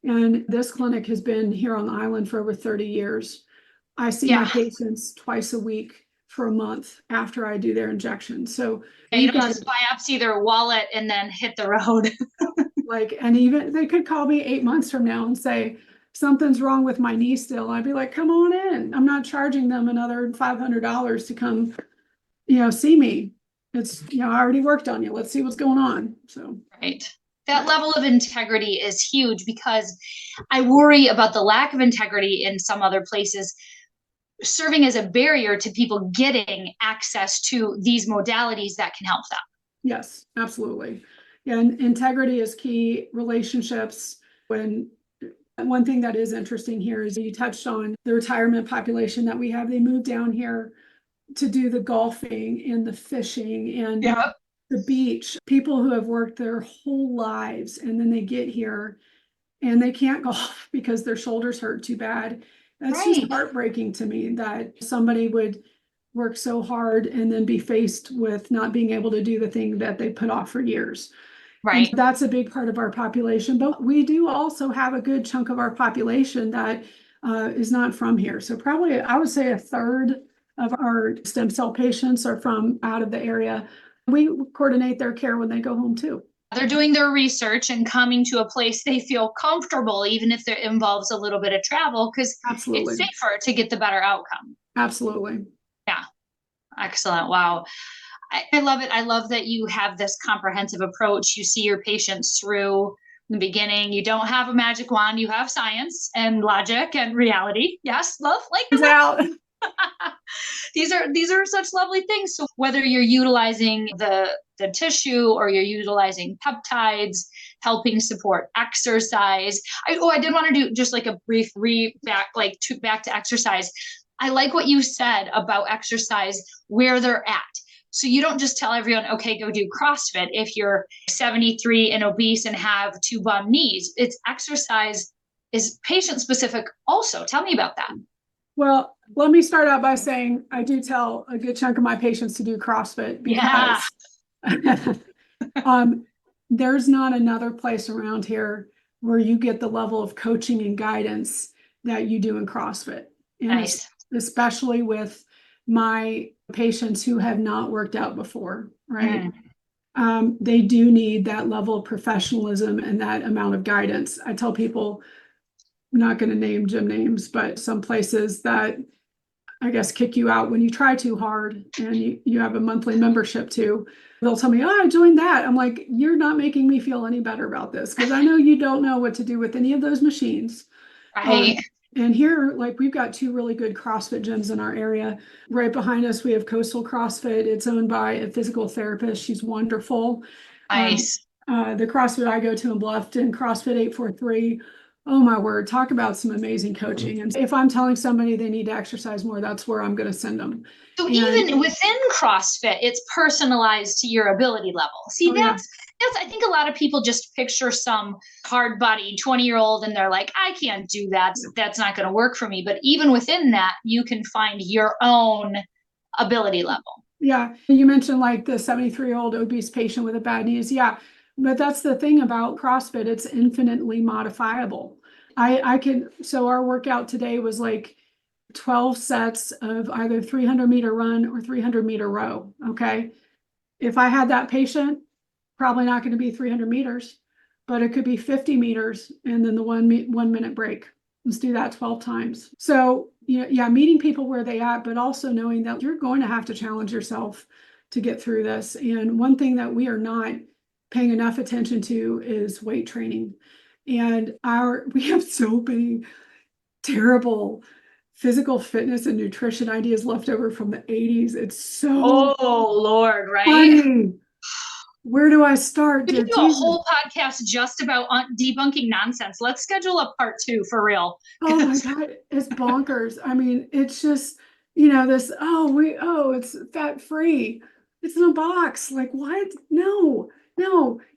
Speaker 2: And this clinic has been here on the island for over 30 years. I see my patients twice a week for a month after I do their injection. So
Speaker 1: you don't just biopsy their wallet and then hit the road.
Speaker 2: And even they could call me 8 months from now and say, something's wrong with my knee still. I'd be like, come on in. I'm not charging them another $500 to come, see me. It's, I already worked on you. Let's see what's going on. So,
Speaker 1: right. That level of integrity is huge because I worry about the lack of integrity in some other places serving as a barrier to people getting access to these modalities that can help them.
Speaker 2: Yes, absolutely. Yeah, and integrity is key. Relationships. One thing that is interesting here is you touched on the retirement population that we have. They move down here to do the golfing and the fishing and the beach. People who have worked their whole lives and then they get here and they can't golf because their shoulders hurt too bad. That's just heartbreaking to me that somebody would work so hard and then be faced with not being able to do the thing that they put off for years. Right. And that's a big part of our population, but we do also have a good chunk of our population that is not from here. So probably I would say a third of our stem cell patients are from out of the area. We coordinate their care when they go home too.
Speaker 1: They're doing their research and coming to a place they feel comfortable, even if it involves a little bit of travel, because it's safer to get the better outcome.
Speaker 2: Absolutely.
Speaker 1: Yeah. Excellent. Wow. I love it. I love that you have this comprehensive approach. You see your patients through the beginning. You don't have a magic wand. You have science and logic and reality. Yes. Love. These are such lovely things. So whether you're utilizing the tissue or you're utilizing peptides, helping support exercise. I did want to do just like a brief back to exercise. I like what you said about exercise where they're at. So you don't just tell everyone, okay, go do CrossFit if you're 73 and obese and have two bum knees. It's exercise is patient specific also. Tell me about that.
Speaker 2: Well, let me start out by saying I do tell a good chunk of my patients to do CrossFit because there's not another place around here where you get the level of coaching and guidance that you do in CrossFit. And
Speaker 1: nice.
Speaker 2: Especially with my patients who have not worked out before, right? They do need that level of professionalism and that amount of guidance. I tell people, I'm not going to name gym names, but some places that I guess kick you out when you try too hard and you have a monthly membership to, they'll tell me, oh, I joined that. I'm like, you're not making me feel any better about this because I know you don't know what to do with any of those machines.
Speaker 1: Right.
Speaker 2: And here, like we've got two really good CrossFit gyms in our area. Right behind us, we have Coastal CrossFit. It's owned by a physical therapist. She's wonderful.
Speaker 1: Nice.
Speaker 2: The CrossFit I go to in Bluffton, CrossFit 843. Oh my word, talk about some amazing coaching. And if I'm telling somebody they need to exercise more, that's where I'm going to send them.
Speaker 1: So even within CrossFit, it's personalized to your ability level. See, that's I think a lot of people just picture some hard body 20-year-old and they're like, I can't do that. That's not going to work for me. But even within that, you can find your own ability level.
Speaker 2: Yeah. You mentioned like the 73-year-old obese patient with a bad knees. Yeah. But that's the thing about CrossFit. It's infinitely modifiable. So our workout today was like 12 sets of either 300-meter run or 300-meter row. Okay. If I had that patient, probably not going to be 300 meters, but it could be 50 meters and then the 1 minute break. Let's do that 12 times. So, meeting people where they at, but also knowing that you're going to have to challenge yourself to get through this. And one thing that we are not paying enough attention to is weight training. And we have so many terrible physical fitness and nutrition ideas left over from the 80s. It's so
Speaker 1: Lord, right?
Speaker 2: funny. Where do I start?
Speaker 1: We could do a whole podcast just about debunking nonsense. Let's schedule a part 2 for real.
Speaker 2: Oh my God, it's bonkers. I mean, it's just, it's fat free. It's in a box. Like what? No,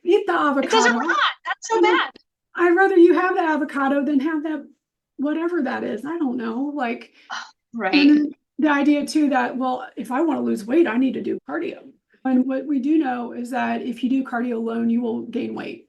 Speaker 2: eat the avocado.
Speaker 1: It doesn't rot. That's so bad.
Speaker 2: I'd rather you have the avocado than have that, whatever that is. I don't know. Like,
Speaker 1: right.
Speaker 2: And the idea too that, well, if I want to lose weight, I need to do cardio. And what we do know is that if you do cardio alone, you will gain weight.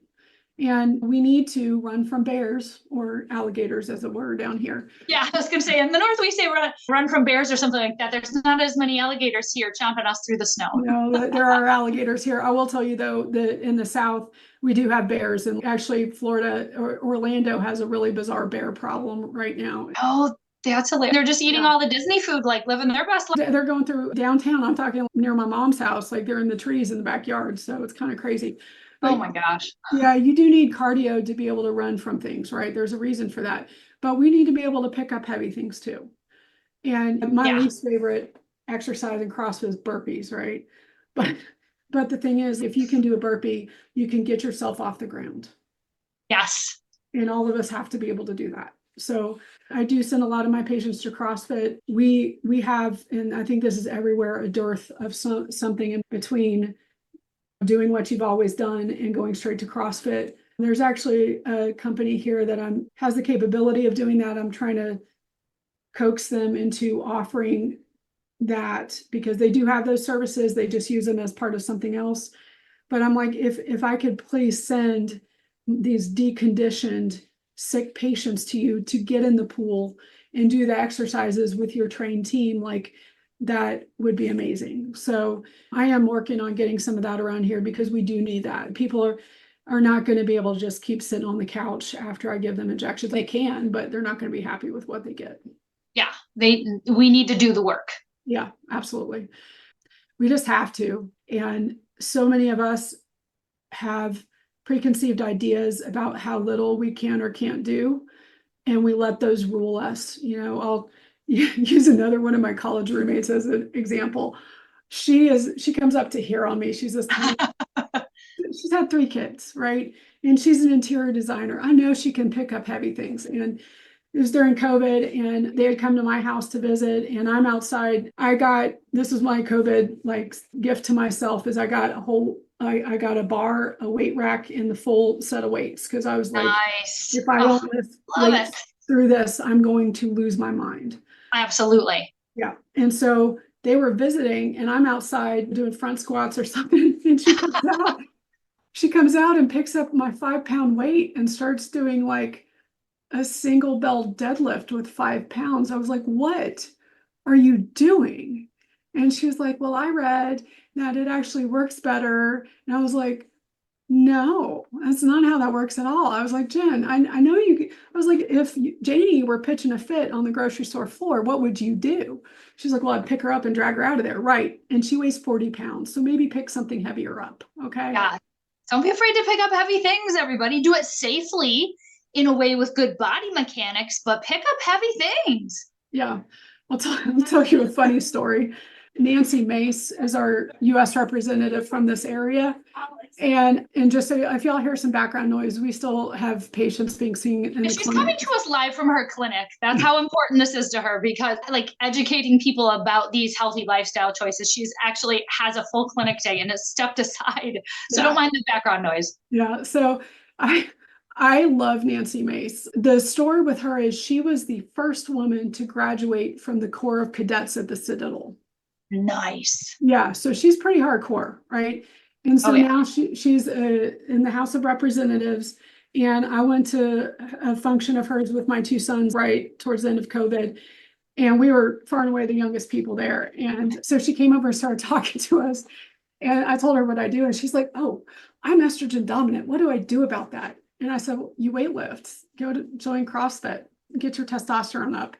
Speaker 2: And we need to run from bears or alligators, as it were, down here.
Speaker 1: Yeah, I was going to say, in the north, we say run from bears or something like that. There's not as many alligators here chomping us through the snow.
Speaker 2: No, there are alligators here. I will tell you, though, that in the south, we do have bears. And actually, Florida or Orlando has a really bizarre bear problem right now.
Speaker 1: Oh, that's hilarious. They're just eating all the Disney food, like living their best life.
Speaker 2: They're going through downtown. I'm talking near my mom's house. Like they're in the trees in the backyard. So it's kind of crazy. But,
Speaker 1: oh my gosh.
Speaker 2: Yeah, you do need cardio to be able to run from things, right? There's a reason for that. But we need to be able to pick up heavy things too. And my least favorite exercise in CrossFit is burpees, right? But the thing is, if you can do a burpee, you can get yourself off the ground.
Speaker 1: Yes.
Speaker 2: And all of us have to be able to do that. So I do send a lot of my patients to CrossFit. We have, and I think this is everywhere, a dearth of something in between doing what you've always done and going straight to CrossFit. There's actually a company here that has the capability of doing that. I'm trying to coax them into offering that because they do have those services. They just use them as part of something else. But I'm like, if I could please send these deconditioned sick patients to you to get in the pool and do the exercises with your trained team, like that would be amazing. So I am working on getting some of that around here because we do need that. People are not going to be able to just keep sitting on the couch after I give them injections. They can, but they're not going to be happy with what they get.
Speaker 1: Yeah, we need to do the work.
Speaker 2: Yeah, absolutely. We just have to. And so many of us have preconceived ideas about how little we can or can't do. And we let those rule us. use another one of my college roommates as an example. She comes up to here on me. She's this tiny, she's had 3 kids, right? And she's an interior designer. I know she can pick up heavy things. And it was during COVID and they had come to my house to visit and I'm outside. This was my COVID like gift to myself is I got a bar, a weight rack and the full set of weights. Cause I was like,
Speaker 1: Nice.
Speaker 2: if I don't lift
Speaker 1: Love
Speaker 2: weights
Speaker 1: it.
Speaker 2: through this, I'm going to lose my mind.
Speaker 1: Absolutely.
Speaker 2: Yeah. And so they were visiting and I'm outside doing front squats or something. And she comes out and picks up my 5-pound weight and starts doing like a single bell deadlift with 5 pounds. I was like, what are you doing? And she was like, well, I read that it actually works better. And I was like, no, that's not how that works at all. I was like, Jen, I know you, I was like, if Janie were pitching a fit on the grocery store floor, what would you do? She's like, well, I'd pick her up and drag her out of there. Right. And she weighs 40 pounds. So maybe pick something heavier up. Okay.
Speaker 1: Yeah. Don't be afraid to pick up heavy things, everybody. Do it safely in a way with good body mechanics, but pick up heavy things.
Speaker 2: Yeah. I'll tell you a funny story. Nancy Mace is our US representative from this area. And just so if y'all hear some background noise, we still have patients being seen in the
Speaker 1: She's
Speaker 2: clinic.
Speaker 1: coming to us live from her clinic. That's how important this is to her because like educating people about these healthy lifestyle choices, she's actually has a full clinic day and has stepped aside. So don't mind the background noise.
Speaker 2: Yeah. So I love Nancy Mace. The story with her is she was the first woman to graduate from the Corps of Cadets at the Citadel.
Speaker 1: Nice.
Speaker 2: Yeah. So she's pretty hardcore, right? And so now she's in the House of Representatives. And I went to a function of hers with my 2 sons right towards the end of COVID. And we were far and away the youngest people there. And so she came over and started talking to us. And I told her what I do. And she's like, oh, I'm estrogen dominant. What do I do about that? And I said, well, you weight lift, go to join CrossFit, get your testosterone up.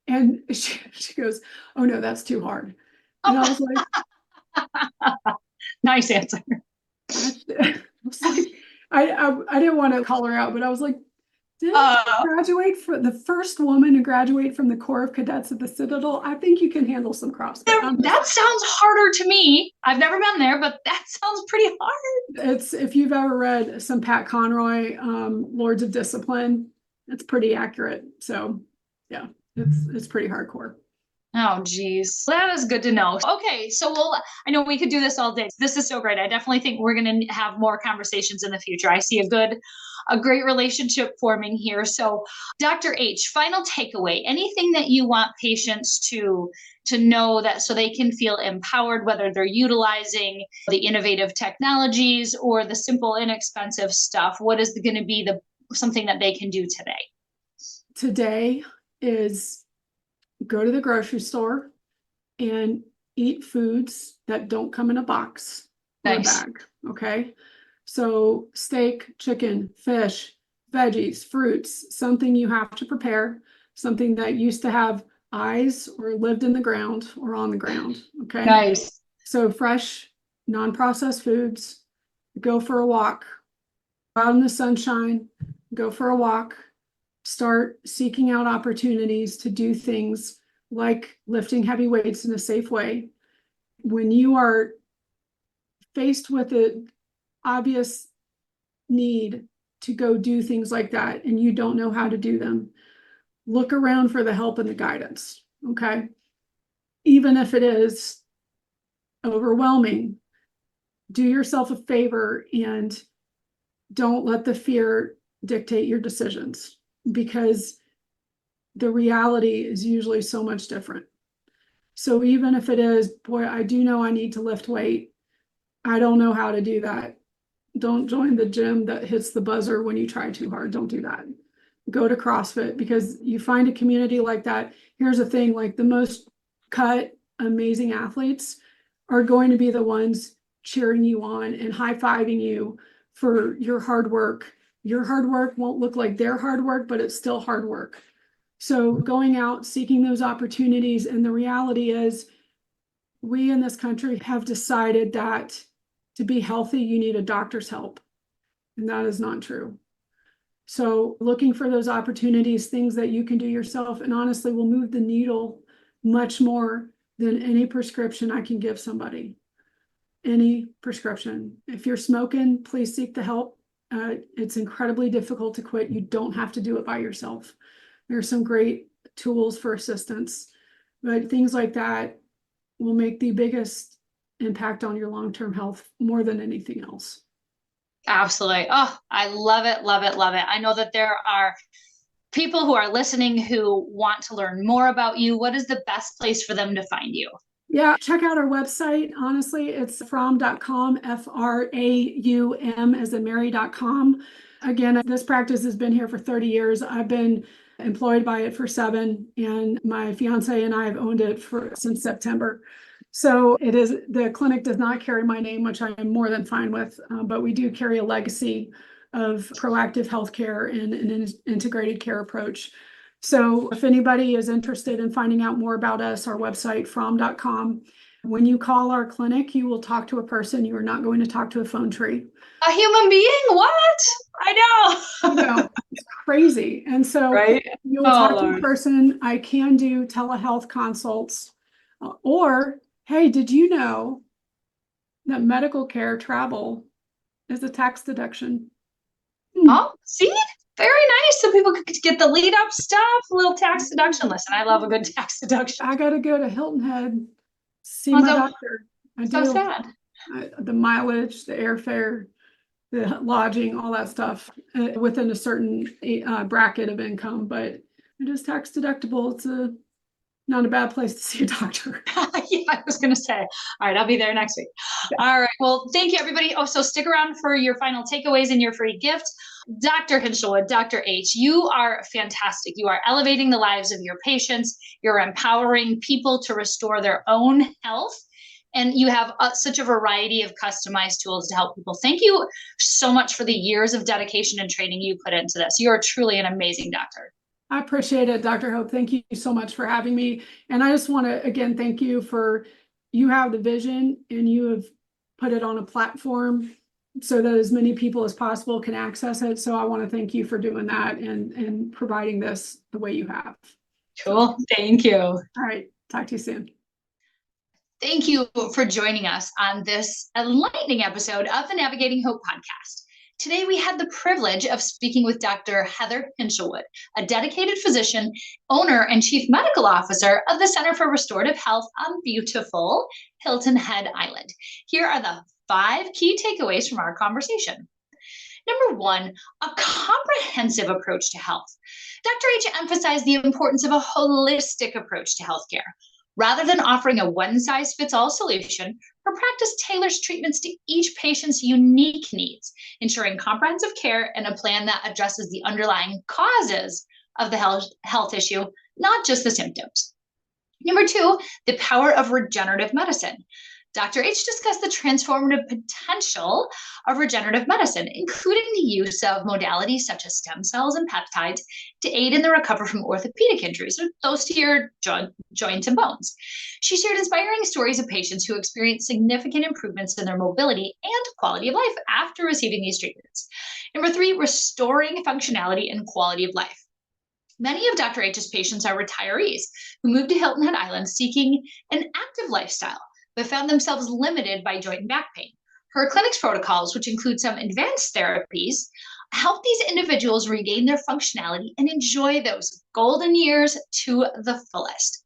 Speaker 2: And she goes, oh no, that's too hard. And I was like,
Speaker 1: nice answer.
Speaker 2: I didn't want to call her out, but I was like, graduate for the first woman to graduate from the Corps of Cadets at the Citadel. I think you can handle some CrossFit.
Speaker 1: That sounds harder to me. I've never been there, but that sounds pretty hard.
Speaker 2: It's if you've ever read some Pat Conroy, Lords of Discipline, it's pretty accurate. So yeah, it's pretty hardcore.
Speaker 1: Oh, geez. That is good to know. Okay, so I know we could do this all day. This is so great. I definitely think we're going to have more conversations in the future. I see a great relationship forming here. So Dr. H, final takeaway, anything that you want patients to know that so they can feel empowered, whether they're utilizing the innovative technologies or the simple, inexpensive stuff, what is going to be something that they can do today?
Speaker 2: Today is go to the grocery store and eat foods that don't come in a box or a bag. Okay. So steak, chicken, fish, veggies, fruits, something you have to prepare, something that used to have eyes or lived in the ground or on the ground. Okay.
Speaker 1: Nice.
Speaker 2: So fresh, non-processed foods, go for a walk, out in the sunshine, go for a walk, start seeking out opportunities to do things like lifting heavy weights in a safe way. When you are faced with an obvious need to go do things like that and you don't know how to do them, look around for the help and the guidance. Okay. Even if it is overwhelming, do yourself a favor and don't let the fear dictate your decisions, because the reality is usually so much different. So even if it is, boy, I do know I need to lift weight, I don't know how to do that. Don't join the gym that hits the buzzer when you try too hard. Don't do that. Go to CrossFit, because you find a community like that. Here's the thing, like the most cut, amazing athletes are going to be the ones cheering you on and high-fiving you for your hard work. Your hard work won't look like their hard work, but it's still hard work. So going out, seeking those opportunities. And the reality is we in this country have decided that to be healthy, you need a doctor's help. And that is not true. So looking for those opportunities, things that you can do yourself, and honestly will move the needle much more than any prescription I can give somebody. Any prescription. If you're smoking, please seek the help. It's incredibly difficult to quit. You don't have to do it by yourself. There are some great tools for assistance, but things like that will make the biggest impact on your long-term health more than anything else.
Speaker 1: Absolutely. Oh, I love it, love it, love it. I know that there are people who are listening who want to learn more about you. What is the best place for them to find you?
Speaker 2: Yeah, check out our website. Honestly, it's fraum.com, F-R-A-U-M as in Mary.com. Again, this practice has been here for 30 years. I've been employed by it for 7, and my fiance and I have owned it since September. So the clinic does not carry my name, which I am more than fine with, but we do carry a legacy of proactive healthcare and an integrated care approach. So if anybody is interested in finding out more about us, our website, fraum.com. When you call our clinic, you will talk to a person. You are not going to talk to a phone tree.
Speaker 1: A human being? What? I know.
Speaker 2: It's crazy. And so
Speaker 1: Right?
Speaker 2: you will
Speaker 1: Oh,
Speaker 2: talk to a
Speaker 1: Lord.
Speaker 2: person. I can do telehealth consults. Or, hey, did you know that medical care travel is a tax deduction?
Speaker 1: Oh, see? Very nice. So people could get the lead up stuff, a little tax deduction. Listen, I love a good tax deduction.
Speaker 2: I got to go to Hilton Head, see
Speaker 1: Oh,
Speaker 2: my
Speaker 1: so,
Speaker 2: doctor. I
Speaker 1: so
Speaker 2: do.
Speaker 1: sad.
Speaker 2: The mileage, the airfare, the lodging, all that stuff within a certain bracket of income, but it is tax deductible. It's not a bad place to see a doctor.
Speaker 1: Yeah, I was going to say. All right, I'll be there next week. All right. Well, thank you, everybody. Oh, so stick around for your final takeaways and your free gift. Dr. Hinshelwood, Dr. H, you are fantastic. You are elevating the lives of your patients. You're empowering people to restore their own health. And you have such a variety of customized tools to help people. Thank you so much for the years of dedication and training you put into this. You are truly an amazing doctor.
Speaker 2: I appreciate it, Dr. H.O.P E. Thank you so much for having me. And I just want to, again, thank you you have the vision and you have put it on a platform so that as many people as possible can access it. So I want to thank you for doing that and providing this the way you have.
Speaker 1: Cool. Thank you.
Speaker 2: All right. Talk to you soon.
Speaker 1: Thank you for joining us on this enlightening episode of the Navigating Hope podcast. Today, we had the privilege of speaking with Dr. Heather Hinshelwood, a dedicated physician, owner, and chief medical officer of the Center for Restorative Health on beautiful Hilton Head Island. Here are the 5 key takeaways from our conversation. Number 1, a comprehensive approach to health. Dr. H emphasized the importance of a holistic approach to healthcare. Rather than offering a one-size-fits-all solution, her practice tailors treatments to each patient's unique needs, ensuring comprehensive care and a plan that addresses the underlying causes of the health issue, not just the symptoms. Number 2, the power of regenerative medicine. Dr. H discussed the transformative potential of regenerative medicine, including the use of modalities such as stem cells and peptides to aid in the recovery from orthopedic injuries, or those to your joints and bones. She shared inspiring stories of patients who experienced significant improvements in their mobility and quality of life after receiving these treatments. Number 3, restoring functionality and quality of life. Many of Dr. H's patients are retirees who moved to Hilton Head Island seeking an active lifestyle, but found themselves limited by joint and back pain. Her clinic's protocols, which include some advanced therapies, help these individuals regain their functionality and enjoy those golden years to the fullest.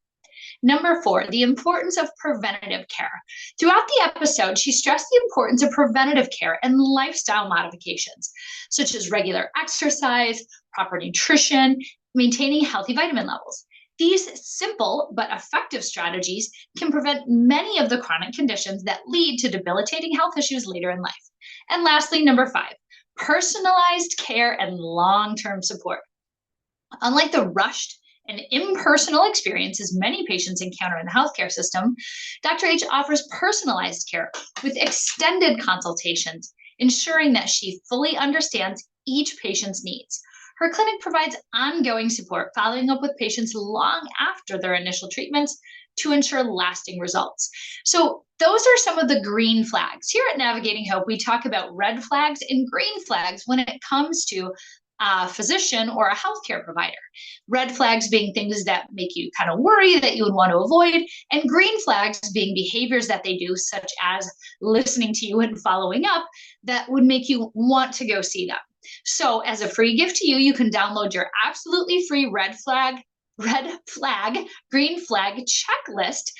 Speaker 1: Number 4, the importance of preventative care. Throughout the episode, she stressed the importance of preventative care and lifestyle modifications, such as regular exercise, proper nutrition, maintaining healthy vitamin levels. These simple but effective strategies can prevent many of the chronic conditions that lead to debilitating health issues later in life. And lastly, number 5, personalized care and long-term support. Unlike the rushed and impersonal experiences many patients encounter in the healthcare system, Dr. H offers personalized care with extended consultations, ensuring that she fully understands each patient's needs. Her clinic provides ongoing support, following up with patients long after their initial treatments to ensure lasting results. So those are some of the green flags. Here at Navigating Hope, we talk about red flags and green flags when it comes to physician or a healthcare provider. Red flags being things that make you kind of worry that you would want to avoid, and green flags being behaviors that they do, such as listening to you and following up, that would make you want to go see them. So as a free gift to you, you can download your absolutely free red flag, green flag checklist.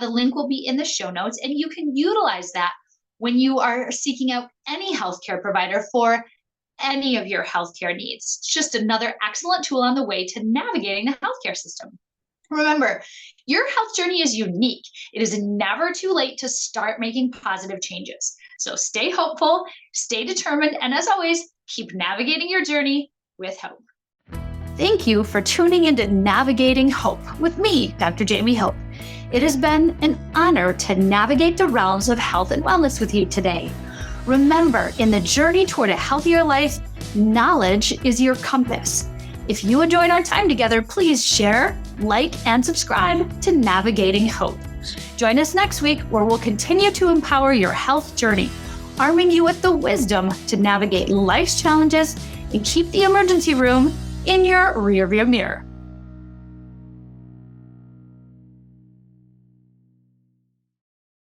Speaker 1: The link will be in the show notes, and you can utilize that when you are seeking out any healthcare provider for any of your healthcare needs. It's just another excellent tool on the way to navigating the healthcare system. Remember, your health journey is unique. It is never too late to start making positive changes. So stay hopeful, stay determined, and as always, keep navigating your journey with hope. Thank you for tuning into Navigating Hope with me, Dr. Jamie Hope. It has been an honor to navigate the realms of health and wellness with you today. Remember, in the journey toward a healthier life, knowledge is your compass. If you enjoyed our time together, please share, like, and subscribe to Navigating Hope. Join us next week where we'll continue to empower your health journey, arming you with the wisdom to navigate life's challenges and keep the emergency room in your rearview mirror.